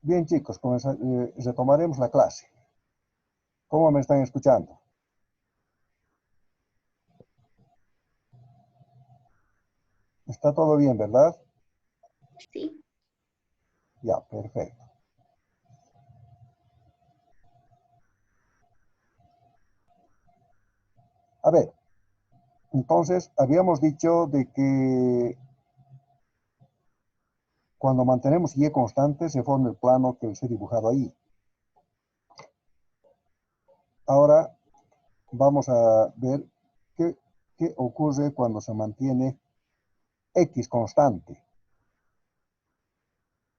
Bien, chicos, retomaremos la clase. ¿Cómo me están escuchando? Está todo bien, ¿verdad? Sí. Ya, perfecto. A ver, entonces habíamos dicho de que cuando mantenemos Y constante se forma el plano que les he dibujado ahí. Ahora vamos a ver qué ocurre cuando se mantiene X constante.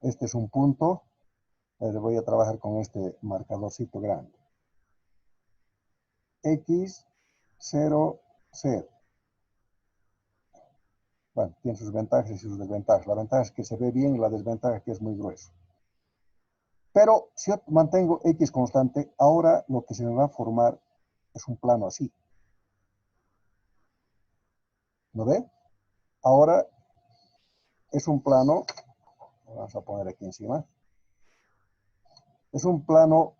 Este es un punto. Voy a trabajar con este marcadorcito grande. X, 0, 0. Bueno, tiene sus ventajas y sus desventajas. La ventaja es que se ve bien y la desventaja es que es muy grueso. Pero si yo mantengo X constante, ahora lo que se me va a formar es un plano así. ¿No ve? Ahora es un plano, vamos a poner aquí encima, es un plano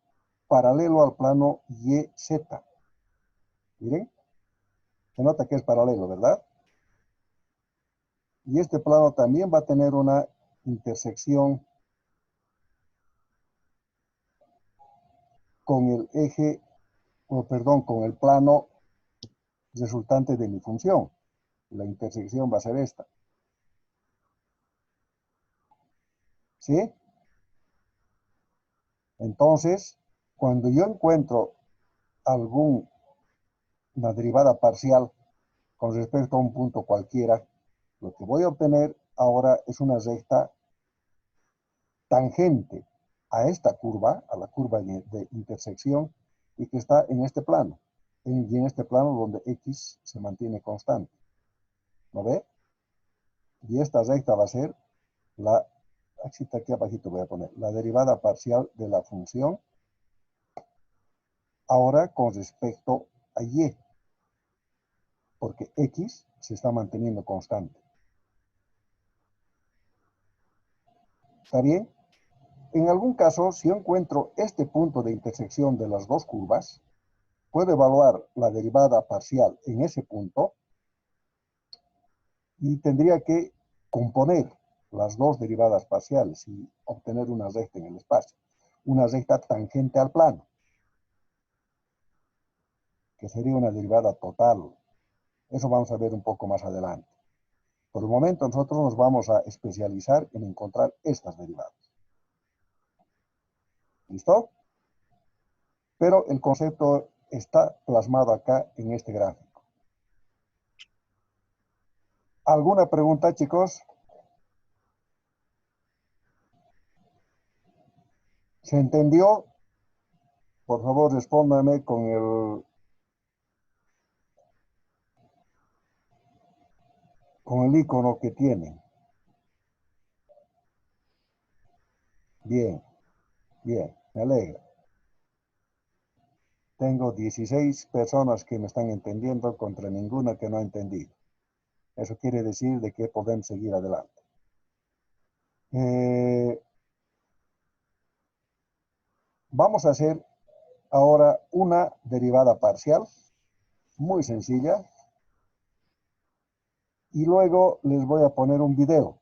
paralelo al plano YZ. Miren, se nota que es paralelo, ¿verdad? Y este plano también va a tener una intersección con el eje, perdón, con el plano resultante de mi función. La intersección va a ser esta. ¿Sí? Entonces, cuando yo encuentro alguna derivada parcial con respecto a un punto cualquiera, lo que voy a obtener ahora es una recta tangente a esta curva, a la curva de intersección, y que está en este plano, y en este plano donde X se mantiene constante. ¿No ve? Y esta recta va a ser la, aquí abajito voy a poner, la derivada parcial de la función, ahora con respecto a Y, porque X se está manteniendo constante. ¿Está bien? En algún caso, si yo encuentro este punto de intersección de las dos curvas, puedo evaluar la derivada parcial en ese punto y tendría que componer las dos derivadas parciales y obtener una recta en el espacio. Una recta tangente al plano, que sería una derivada total. Eso vamos a ver un poco más adelante. Por el momento nosotros nos vamos a especializar en encontrar estas derivadas. ¿Listo? Pero el concepto está plasmado acá en este gráfico. ¿Alguna pregunta, chicos? ¿Se entendió? Por favor, respóndame con el icono que tienen. Bien, bien, me alegra. Tengo 16 personas que me están entendiendo contra ninguna que no ha entendido. Eso quiere decir de que podemos seguir adelante. Vamos a hacer ahora una derivada parcial, muy sencilla, y luego les voy a poner un video.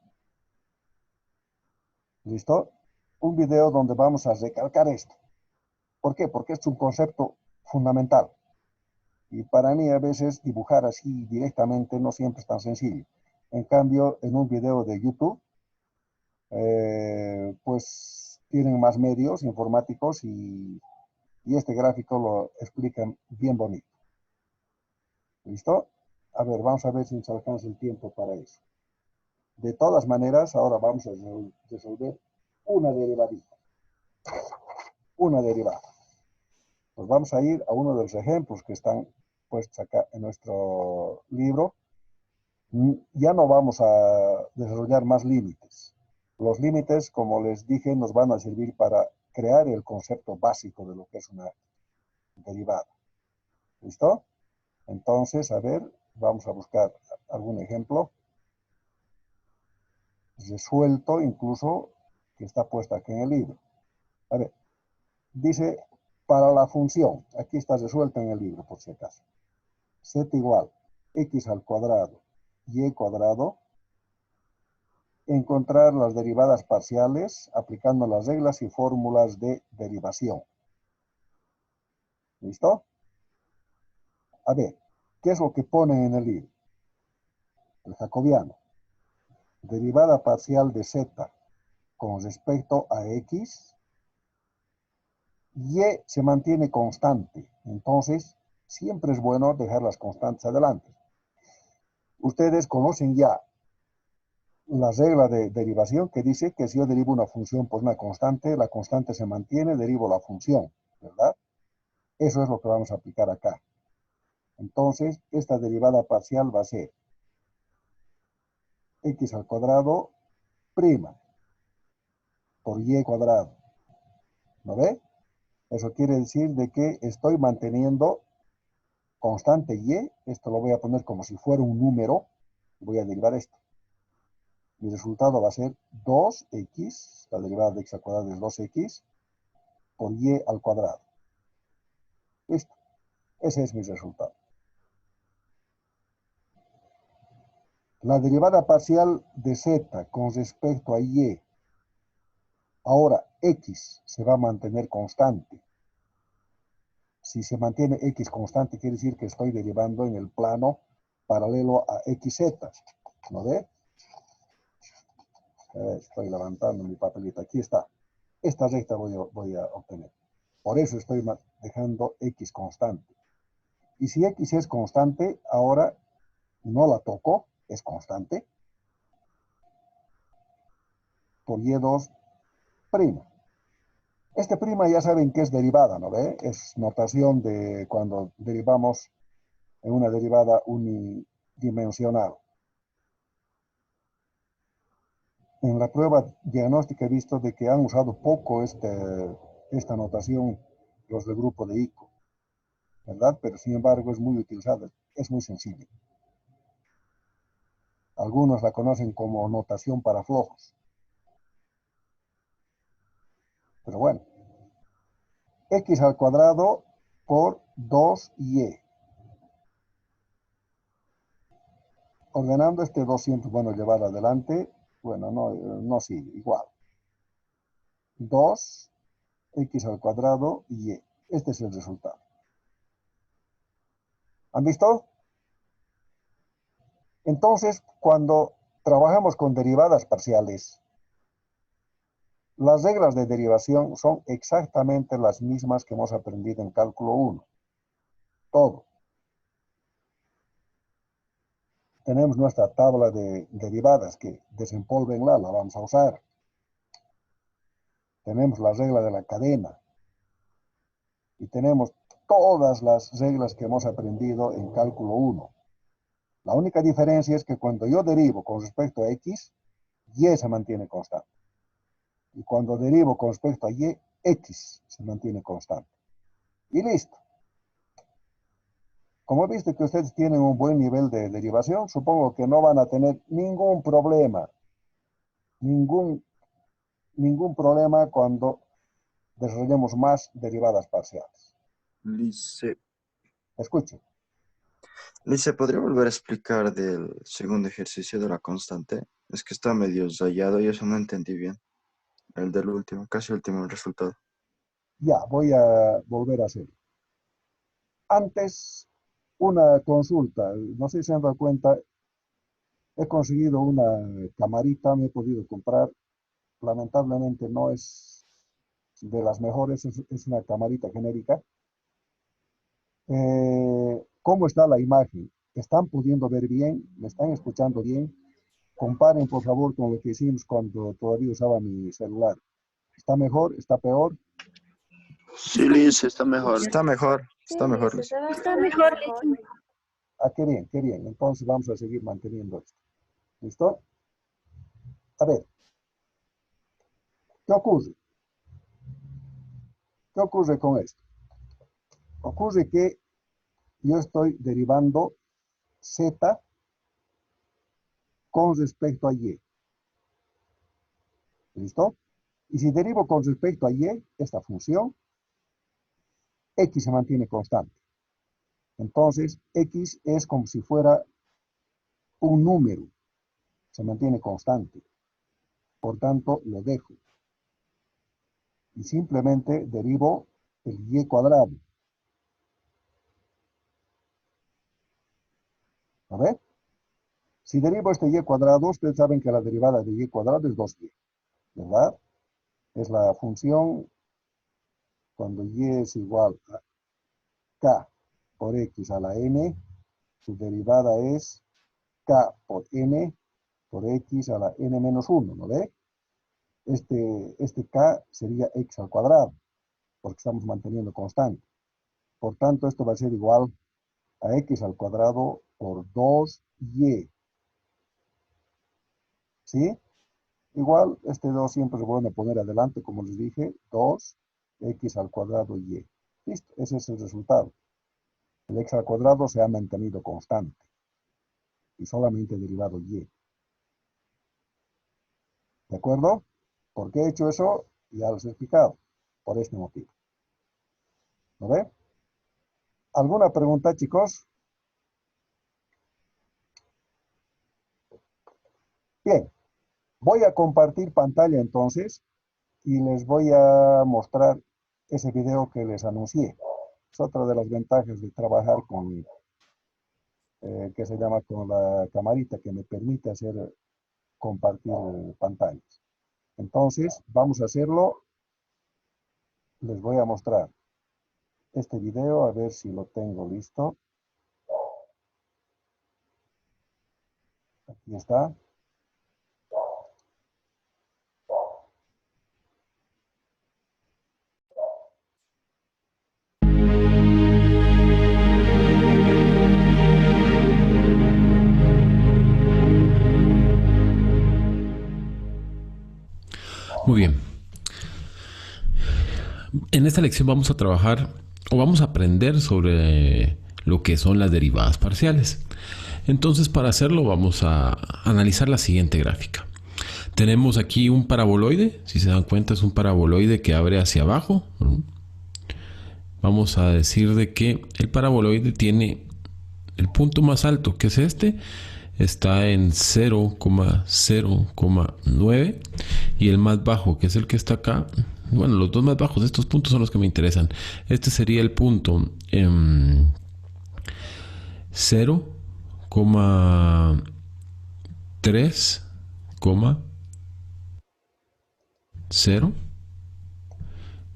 ¿Listo? Un video donde vamos a recalcar esto. ¿Por qué? Porque es un concepto fundamental. Y para mí a veces dibujar así directamente no siempre es tan sencillo. En cambio, en un video de YouTube, pues tienen más medios informáticos y este gráfico lo explican bien bonito. ¿Listo? A ver, vamos a ver si nos alcanza el tiempo para eso. De todas maneras, ahora vamos a resolver una derivadita. Una derivada. Pues vamos a ir a uno de los ejemplos que están puestos acá en nuestro libro. Ya no vamos a desarrollar más límites. Los límites, como les dije, nos van a servir para crear el concepto básico de lo que es una derivada. ¿Listo? Entonces, a ver, vamos a buscar algún ejemplo resuelto, incluso que está puesto aquí en el libro. A ver, dice, para la función, aquí está resuelta en el libro, por si acaso. Z igual x al cuadrado y cuadrado. Encontrar las derivadas parciales aplicando las reglas y fórmulas de derivación. ¿Listo? A ver, ¿qué es lo que ponen en el libro? El jacobiano. Derivada parcial de z con respecto a x. Y se mantiene constante. Entonces, siempre es bueno dejar las constantes adelante. Ustedes conocen ya la regla de derivación que dice que si yo derivo una función por una constante, la constante se mantiene, derivo la función, ¿verdad? Eso es lo que vamos a aplicar acá. Entonces, esta derivada parcial va a ser x al cuadrado prima por y cuadrado. ¿No ve? Eso quiere decir de que estoy manteniendo constante y. Esto lo voy a poner como si fuera un número. Voy a derivar esto. Mi resultado va a ser 2x, la derivada de x al cuadrado es 2x, por y al cuadrado. Listo. Ese es mi resultado. La derivada parcial de z con respecto a y. Ahora, x se va a mantener constante. Si se mantiene x constante, quiere decir que estoy derivando en el plano paralelo a xz. ¿No ve? Estoy levantando mi papelito. Aquí está. Esta recta voy a obtener. Por eso estoy dejando x constante. Y si x es constante, ahora no la toco, es constante, por y2 prima. Este prima ya saben que es derivada, ¿no ve? Es notación de cuando derivamos en una derivada unidimensional. En la prueba diagnóstica he visto de que han usado poco esta notación los del grupo de ICO, ¿verdad? Pero sin embargo es muy utilizada, es muy sencilla. Algunos la conocen como notación para flojos. Pero bueno, x al cuadrado por 2y. Ordenando este 2 siempre es bueno llevar adelante. Bueno, no sigue, igual. 2x al cuadrado y. Este es el resultado. ¿Han visto? Entonces, cuando trabajamos con derivadas parciales, las reglas de derivación son exactamente las mismas que hemos aprendido en cálculo 1. Todo. Tenemos nuestra tabla de derivadas que desempólvenla, la vamos a usar. Tenemos la regla de la cadena. Y tenemos todas las reglas que hemos aprendido en cálculo 1. La única diferencia es que cuando yo derivo con respecto a x, y se mantiene constante. Y cuando derivo con respecto a y, x se mantiene constante. Y listo. Como viste que ustedes tienen un buen nivel de derivación, supongo que no van a tener ningún problema. Ningún problema cuando desarrollemos más derivadas parciales. Lice, Escuchen. ¿podría volver a explicar del segundo ejercicio de la constante? Es que está medio rayado y eso no entendí bien. El del último, casi último resultado. Ya, voy a volver a hacerlo. Antes, una consulta. No sé si se han dado cuenta, he conseguido una camarita, me he podido comprar. Lamentablemente no es de las mejores, es una camarita genérica. ¿Cómo está la imagen? ¿Están pudiendo ver bien? ¿Me están escuchando bien? Comparen, por favor, con lo que hicimos cuando todavía usaba mi celular. ¿Está mejor? ¿Está peor? Sí, Liz, está mejor. Está mejor, Liz. Está mejor, Liz. Ah, qué bien, qué bien. Entonces vamos a seguir manteniendo esto. ¿Listo? A ver, ¿qué ocurre? ¿Qué ocurre con esto? Ocurre que yo estoy derivando z con respecto a y. ¿Listo? Y si derivo con respecto a y, esta función, x se mantiene constante. Entonces, x es como si fuera un número, se mantiene constante. Por tanto, lo dejo. Y simplemente derivo el y cuadrado. ¿A ver? Si derivo este y cuadrado, ustedes saben que la derivada de y cuadrado es 2y, ¿verdad? Es la función cuando y es igual a k por x a la n, su derivada es k por n por x a la n menos 1, ¿no ve? Este k sería x al cuadrado, porque estamos manteniendo constante. Por tanto, esto va a ser igual a x al cuadrado por 2y. ¿Sí? Igual, este 2 siempre se vuelve a poner adelante, como les dije, 2x al cuadrado y. Listo, ese es el resultado. El x al cuadrado se ha mantenido constante y solamente derivado y. ¿De acuerdo? ¿Por qué he hecho eso? Ya les he explicado. Por este motivo. ¿Lo ve? ¿Alguna pregunta, chicos? Bien. Voy a compartir pantalla entonces y les voy a mostrar ese video que les anuncié. Es otra de las ventajas de trabajar con, que se llama con la camarita, que me permite hacer compartir pantallas. Entonces, vamos a hacerlo. Les voy a mostrar este video, a ver si lo tengo listo. Aquí está. Muy bien. En esta lección vamos a trabajar o vamos a aprender sobre lo que son las derivadas parciales. Entonces, para hacerlo vamos a analizar la siguiente gráfica. Tenemos aquí un paraboloide. Si se dan cuenta, es un paraboloide que abre hacia abajo. Vamos a decir de que el paraboloide tiene el punto más alto, que es este, está en 0,0,9, y el más bajo, que es el que está acá, bueno, los dos más bajos de estos puntos son los que me interesan. Este sería el punto 0,3,0,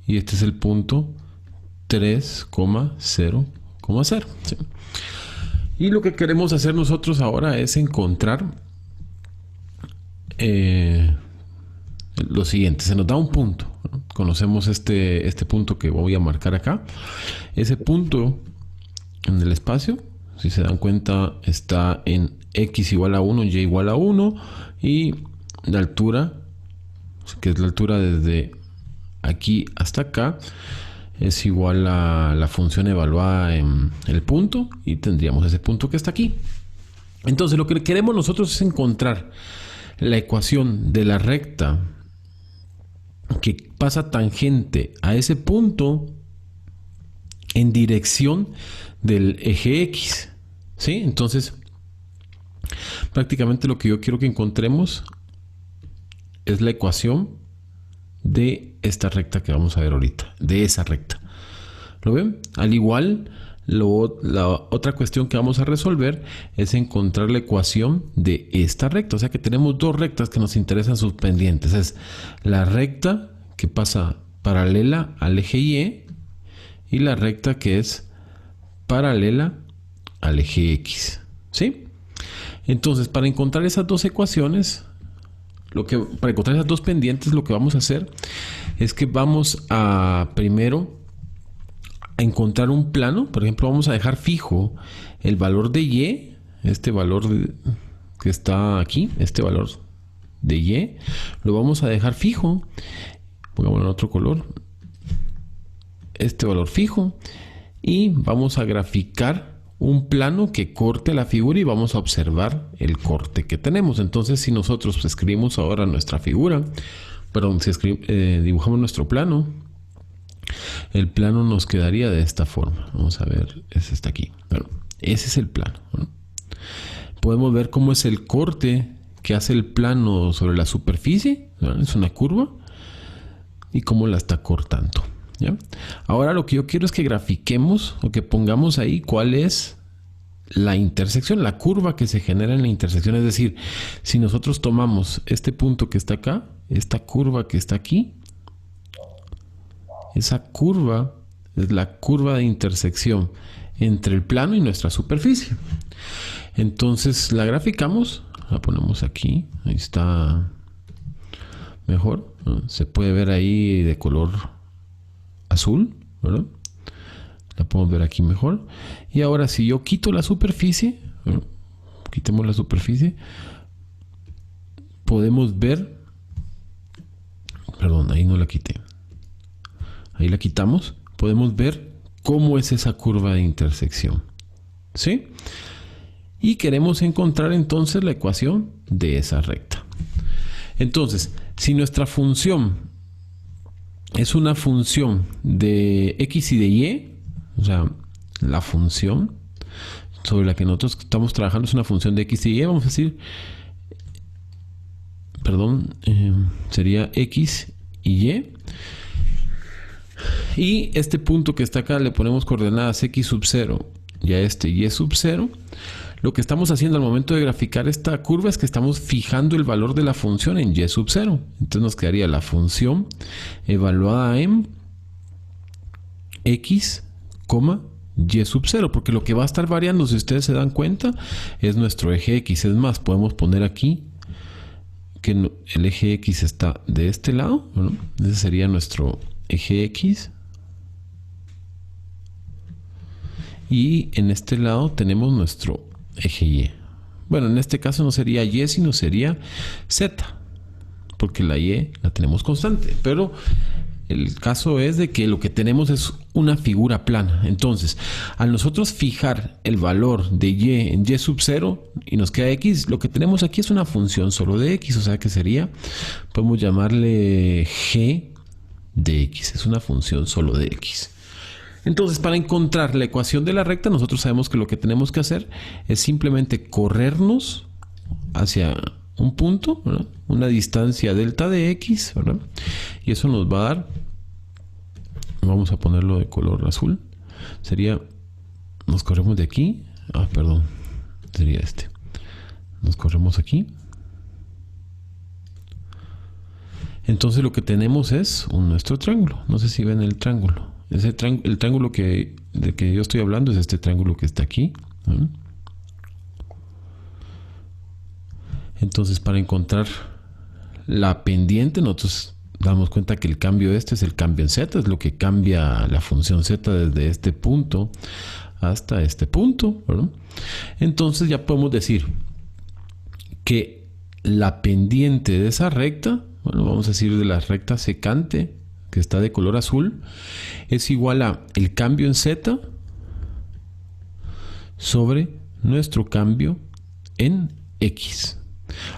y este es el punto 3,0,0. ¿Sí? Y lo que queremos hacer nosotros ahora es encontrar lo siguiente. Se nos da un punto, ¿no? Conocemos este punto que voy a marcar acá. Ese punto en el espacio, si se dan cuenta, está en x igual a 1, y igual a 1, y la altura, que es la altura desde aquí hasta acá, es igual a la función evaluada en el punto, y tendríamos ese punto que está aquí. Entonces, lo que queremos nosotros es encontrar la ecuación de la recta que pasa tangente a ese punto en dirección del eje X. ¿Sí? Entonces, prácticamente lo que yo quiero que encontremos es la ecuación de esta recta que vamos a ver ahorita, de esa recta. ¿Lo ven? Al igual, la otra cuestión que vamos a resolver es encontrar la ecuación de esta recta. O sea que tenemos dos rectas que nos interesan sus pendientes. Es la recta que pasa paralela al eje y la recta que es paralela al eje X. ¿Sí? Entonces, para encontrar esas dos ecuaciones, para encontrar esas dos pendientes, lo que vamos a hacer es que vamos a primero a encontrar un plano. Por ejemplo, vamos a dejar fijo el valor de y, este valor que está aquí, este valor de y, lo vamos a dejar fijo. Pongámoslo en otro color, este valor fijo, y vamos a graficar un plano que corte la figura y vamos a observar el corte que tenemos. Entonces, si nosotros escribimos ahora nuestra figura, perdón, si dibujamos nuestro plano, el plano nos quedaría de esta forma. Vamos a ver, ese está aquí. Bueno, ese es el plano, ¿no? Podemos ver cómo es el corte que hace el plano sobre la superficie, ¿no? Es una curva, y cómo la está cortando, ¿ya? Ahora lo que yo quiero es que grafiquemos o que pongamos ahí cuál es la intersección, la curva que se genera en la intersección. Es decir, si nosotros tomamos este punto que está acá, esta curva que está aquí, esa curva es la curva de intersección entre el plano y nuestra superficie. Entonces la graficamos, la ponemos aquí, ahí está mejor, ¿no? Se puede ver ahí de color azul, ¿verdad? La podemos ver aquí mejor. Y ahora si yo quito la superficie, ¿verdad? Quitemos la superficie, podemos ver, perdón, ahí no la quité, ahí la quitamos, podemos ver cómo es esa curva de intersección, ¿sí? Y queremos encontrar entonces la ecuación de esa recta. Entonces, si nuestra función es una función de x y de y, o sea, la función sobre la que nosotros estamos trabajando es una función de x y y, vamos a decir, perdón, sería x y y. Y este punto que está acá le ponemos coordenadas x sub 0 y a este y sub 0. Lo que estamos haciendo al momento de graficar esta curva es que estamos fijando el valor de la función en y sub 0. Entonces nos quedaría la función evaluada en x, y sub 0, porque lo que va a estar variando, si ustedes se dan cuenta, es nuestro eje x. Es más, podemos poner aquí que el eje x está de este lado, ¿no? Ese sería nuestro eje x. Y en este lado tenemos nuestro eje y. Bueno, en este caso no sería y, sino sería z, porque la y la tenemos constante. Pero el caso es de que lo que tenemos es una figura plana. Entonces, al nosotros fijar el valor de y en y sub 0 y nos queda x, lo que tenemos aquí es una función solo de x. O sea que sería, podemos llamarle g de x. Es una función solo de x. Entonces, para encontrar la ecuación de la recta, nosotros sabemos que lo que tenemos que hacer es simplemente corrernos hacia un punto, ¿verdad? Una distancia delta de x, ¿verdad? Y eso nos va a dar, vamos a ponerlo de color azul, sería, nos corremos de aquí, perdón, sería este, nos corremos aquí. Entonces lo que tenemos es nuestro triángulo. No sé si ven el triángulo. El triángulo del que yo estoy hablando es este triángulo que está aquí, ¿no? Entonces, para encontrar la pendiente, nosotros damos cuenta que el cambio es el cambio en z, es lo que cambia la función z desde este punto hasta este punto, ¿verdad? Entonces ya podemos decir que la pendiente de esa recta, bueno, vamos a decir de la recta secante, que está de color azul, es igual a el cambio en z sobre nuestro cambio en x.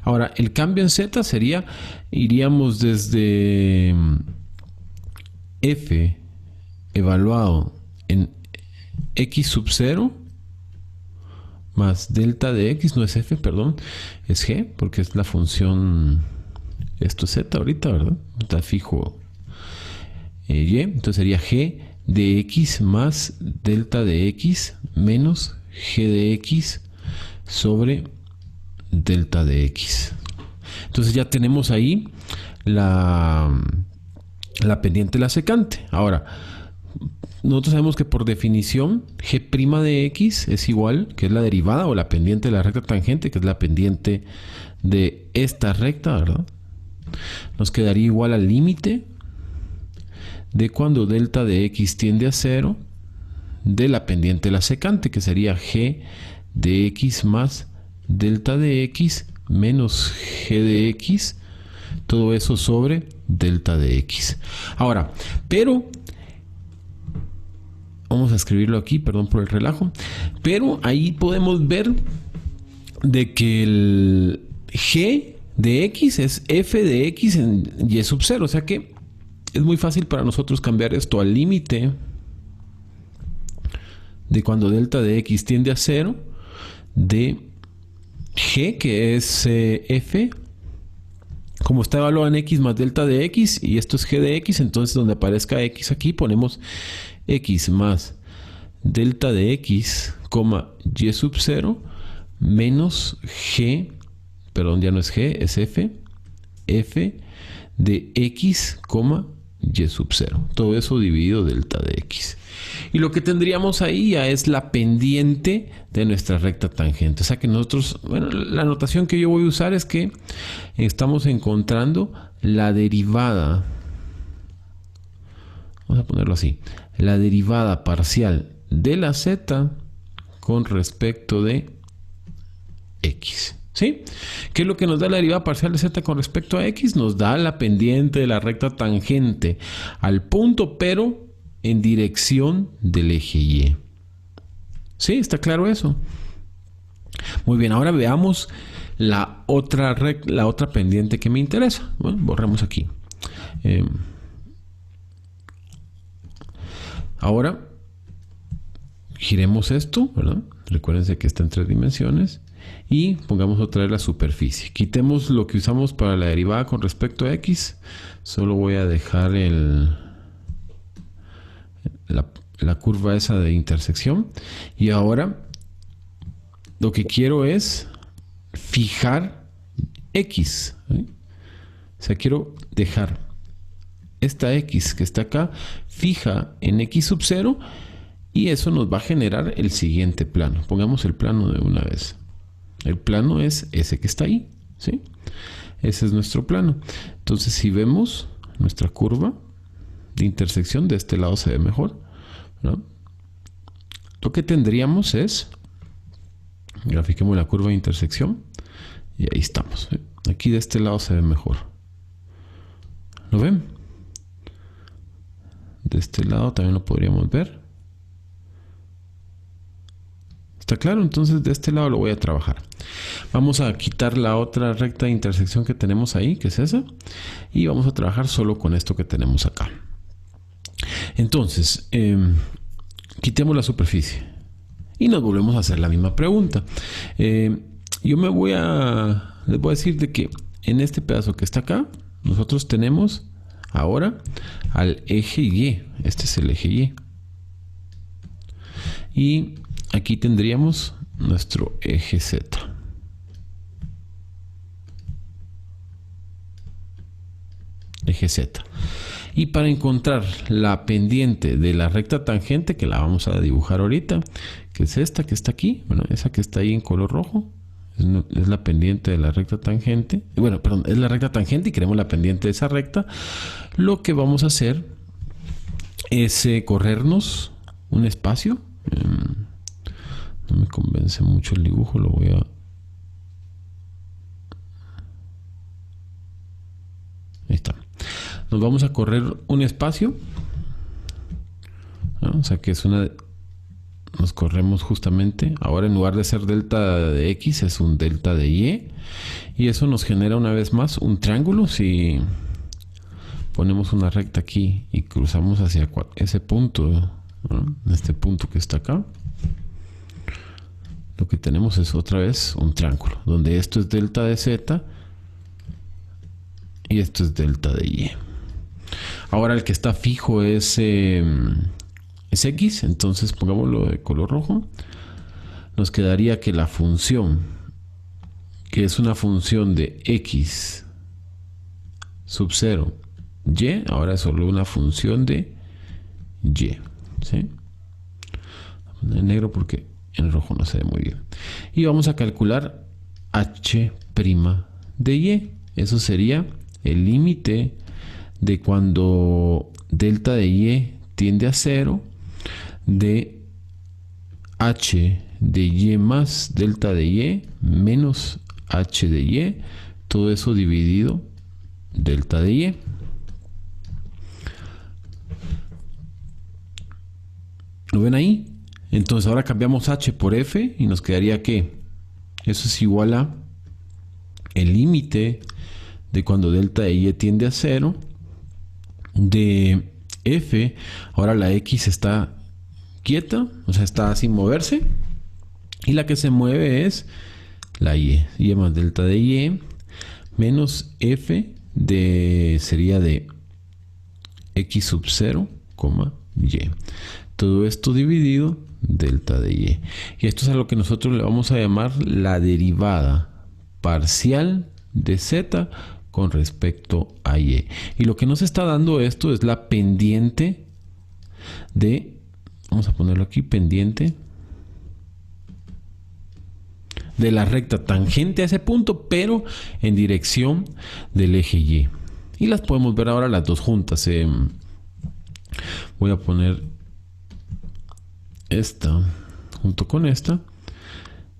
Ahora, el cambio en z sería, iríamos desde f evaluado en x sub 0 más delta de x, no es f, perdón, es g, porque es la función, esto es z ahorita, ¿verdad? Está fijo y, entonces sería g de x más delta de x menos g de x sobre delta de x. Entonces ya tenemos ahí la pendiente de la secante. Ahora, nosotros sabemos que por definición g' de x es igual, que es la derivada o la pendiente de la recta tangente, que es la pendiente de esta recta, ¿verdad? Nos quedaría igual al límite de cuando delta de x tiende a 0 de la pendiente de la secante, que sería g de x más delta de x menos g de x, todo eso sobre delta de x. Ahora, pero vamos a escribirlo aquí, perdón por el relajo, pero ahí podemos ver de que el g de x es f de x en y sub 0. O sea que es muy fácil para nosotros cambiar esto al límite de cuando delta de x tiende a 0 de g, que es f, como está evaluado en x más delta de x, y esto es g de x, entonces donde aparezca x aquí ponemos x más delta de x, y sub 0, menos g, perdón, ya no es g, es f de x, y sub 0. Todo eso dividido delta de x. Y lo que tendríamos ahí ya es la pendiente de nuestra recta tangente. O sea que nosotros, bueno, la notación que yo voy a usar es que estamos encontrando la derivada. Vamos a ponerlo así. La derivada parcial de la z con respecto de x. ¿Sí? ¿Qué es lo que nos da la derivada parcial de z con respecto a x? Nos da la pendiente de la recta tangente al punto, pero en dirección del eje y. ¿Sí? ¿Está claro eso? Muy bien, ahora veamos la otra pendiente que me interesa. Bueno, borramos aquí. Ahora giremos esto, ¿verdad? Recuérdense que está en 3 dimensiones. Y pongamos otra vez la superficie. Quitemos lo que usamos para la derivada con respecto a x. Solo voy a dejar la curva esa de intersección. Y ahora lo que quiero es fijar x. ¿Sí? O sea, quiero dejar esta x que está acá fija en x sub 0. Y eso nos va a generar el siguiente plano. Pongamos el plano de una vez. El plano es ese que está ahí, ¿sí? Ese es nuestro plano. Entonces, si vemos nuestra curva de intersección, de este lado se ve mejor, ¿no? Lo que tendríamos es, grafiquemos la curva de intersección, y ahí estamos, ¿sí? Aquí de este lado se ve mejor. ¿Lo ven? De este lado también lo podríamos ver. ¿Está claro? Entonces de este lado lo voy a trabajar. Vamos a quitar la otra recta de intersección que tenemos ahí, que es esa. Y vamos a trabajar solo con esto que tenemos acá. Entonces, quitemos la superficie. Y nos volvemos a hacer la misma pregunta. Yo les voy a decir de que en este pedazo que está acá, nosotros tenemos ahora al eje Y. Este es el eje Y. Y aquí tendríamos nuestro eje Z. Eje Z. Y para encontrar la pendiente de la recta tangente, que la vamos a dibujar ahorita, que es esta que está aquí, bueno, esa que está ahí en color rojo, es la pendiente de la recta tangente. Bueno, perdón, es la recta tangente y queremos la pendiente de esa recta. Lo que vamos a hacer es corrernos un espacio. No me convence mucho el dibujo, lo voy a... Ahí está. Nos vamos a correr un espacio, ¿no? O sea que es una... Nos corremos justamente, ahora en lugar de ser delta de x es un delta de y, y eso nos genera una vez más un triángulo. Si ponemos una recta aquí y cruzamos hacia ese punto, ¿no? Este punto que está acá, lo que tenemos es otra vez un triángulo, donde esto es delta de z y esto es delta de y. Ahora el que está fijo es x, entonces pongámoslo de color rojo. Nos quedaría que la función, que es una función de x sub 0 y, ahora es solo una función de y, ¿sí? En negro porque en rojo no se ve muy bien. Y vamos a calcular h' de y. Eso sería el límite de cuando delta de y tiende a 0 de h de y más delta de y menos h de y, todo eso dividido delta de y. ¿Lo ven ahí? Entonces ahora cambiamos h por f y nos quedaría que eso es igual a el límite de cuando delta de y tiende a 0, de f, ahora la x está quieta, o sea, está sin moverse, y la que se mueve es la y más delta de y, menos f sería de x sub 0, y. Todo esto dividido delta de y. Y esto es a lo que nosotros le vamos a llamar la derivada parcial de z con respecto a y. Y lo que nos está dando esto es la pendiente de, vamos a ponerlo aquí, pendiente de la recta tangente a ese punto, pero en dirección del eje y. Y las podemos ver ahora las dos juntas. Voy a poner esta junto con esta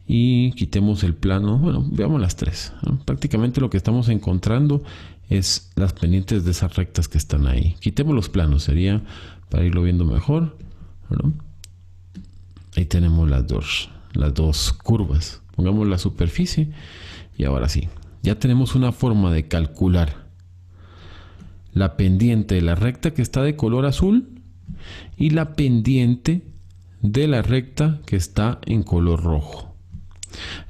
y quitemos el plano. Bueno, veamos las tres, ¿no? Prácticamente lo que estamos encontrando es las pendientes de esas rectas que están ahí. Quitemos los planos, sería para irlo viendo mejor, ¿no? Ahí tenemos las dos curvas. Pongamos la superficie y ahora sí, ya tenemos una forma de calcular la pendiente de la recta que está de color azul y la pendiente de la recta que está en color rojo.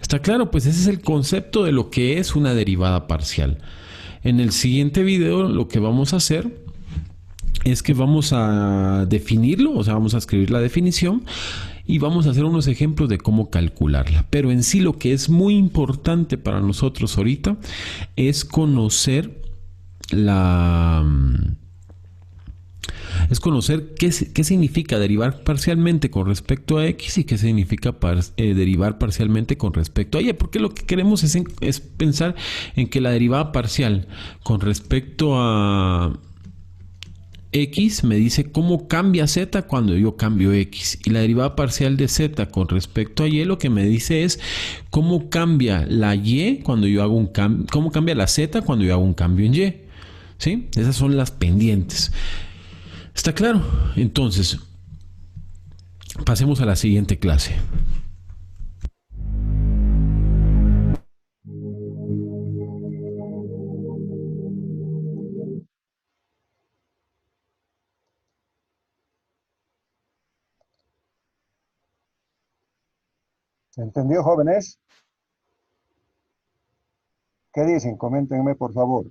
¿Está claro? Pues ese es el concepto de lo que es una derivada parcial. En el siguiente video lo que vamos a hacer es que vamos a definirlo, o sea, vamos a escribir la definición y vamos a hacer unos ejemplos de cómo calcularla. Pero en sí lo que es muy importante para nosotros ahorita es conocer qué significa derivar parcialmente con respecto a x y qué significa derivar parcialmente con respecto a y, porque lo que queremos es pensar en que la derivada parcial con respecto a x me dice cómo cambia z cuando yo cambio x, y la derivada parcial de z con respecto a y lo que me dice es cómo cambia la y cuando yo hago un cambio, cómo cambia la z cuando yo hago un cambio en y. ¿Sí? Esas son las pendientes. ¿Está claro? Entonces, pasemos a la siguiente clase. ¿Se entendió, jóvenes? ¿Qué dicen? Coméntenme, por favor.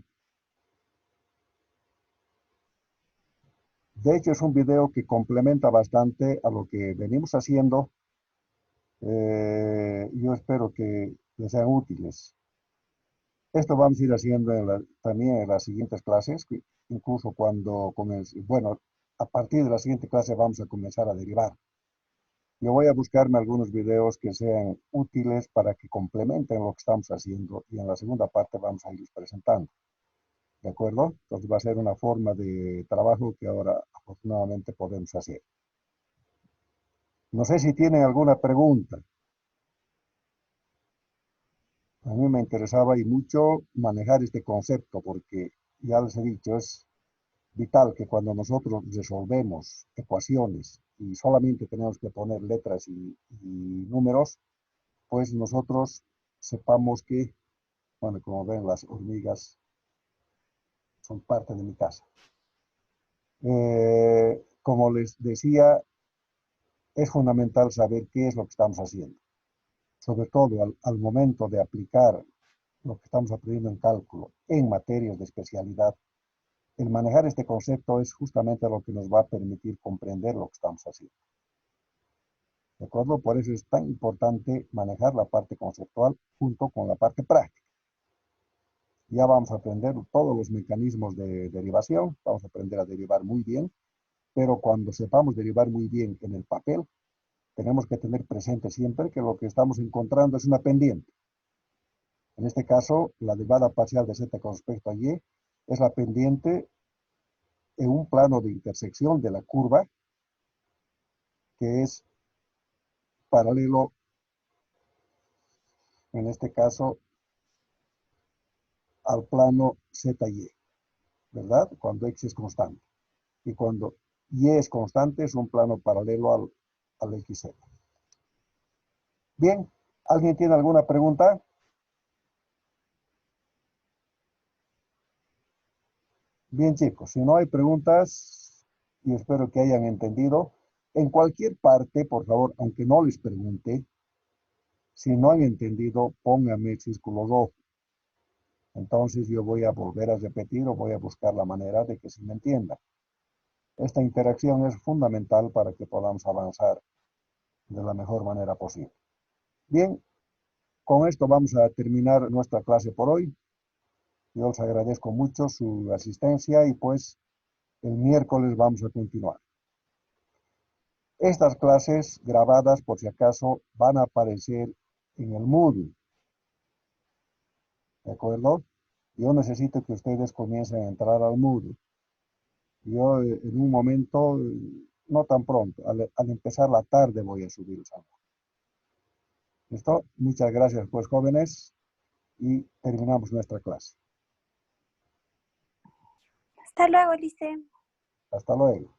De hecho, es un video que complementa bastante a lo que venimos haciendo. Yo espero que les sean útiles. Esto vamos a ir haciendo también en las siguientes clases, incluso cuando bueno, a partir de la siguiente clase vamos a comenzar a derivar. Yo voy a buscarme algunos videos que sean útiles para que complementen lo que estamos haciendo y en la segunda parte vamos a irlos presentando. ¿De acuerdo? Entonces va a ser una forma de trabajo que ahora afortunadamente podemos hacer. No sé si tienen alguna pregunta. A mí me interesaba y mucho manejar este concepto porque ya les he dicho, es vital que cuando nosotros resolvemos ecuaciones y solamente tenemos que poner letras y números, pues nosotros sepamos que, bueno, como ven, las hormigas son parte de mi casa. Como les decía, es fundamental saber qué es lo que estamos haciendo. Sobre todo al momento de aplicar lo que estamos aprendiendo en cálculo en materias de especialidad, el manejar este concepto es justamente lo que nos va a permitir comprender lo que estamos haciendo. ¿De acuerdo? Por eso es tan importante manejar la parte conceptual junto con la parte práctica. Ya vamos a aprender todos los mecanismos de derivación, vamos a aprender a derivar muy bien, pero cuando sepamos derivar muy bien en el papel, tenemos que tener presente siempre que lo que estamos encontrando es una pendiente. En este caso, la derivada parcial de z con respecto a y es la pendiente en un plano de intersección de la curva que es paralelo, en este caso, al plano ZY, ¿verdad? Cuando x es constante. Y cuando y es constante es un plano paralelo al XZ. Bien, ¿alguien tiene alguna pregunta? Bien, chicos, si no hay preguntas, y espero que hayan entendido, en cualquier parte, por favor, aunque no les pregunte, si no han entendido, pónganme el círculo rojo. Entonces yo voy a volver a repetir o voy a buscar la manera de que se me entienda. Esta interacción es fundamental para que podamos avanzar de la mejor manera posible. Bien, con esto vamos a terminar nuestra clase por hoy. Yo os agradezco mucho su asistencia y pues el miércoles vamos a continuar. Estas clases grabadas, por si acaso, van a aparecer en el Moodle. ¿De acuerdo? Yo necesito que ustedes comiencen a entrar al Moodle. Yo en un momento, no tan pronto, al empezar la tarde voy a subir el salón. ¿Listo? Muchas gracias, pues, jóvenes, y terminamos nuestra clase. Hasta luego, Lice. Hasta luego.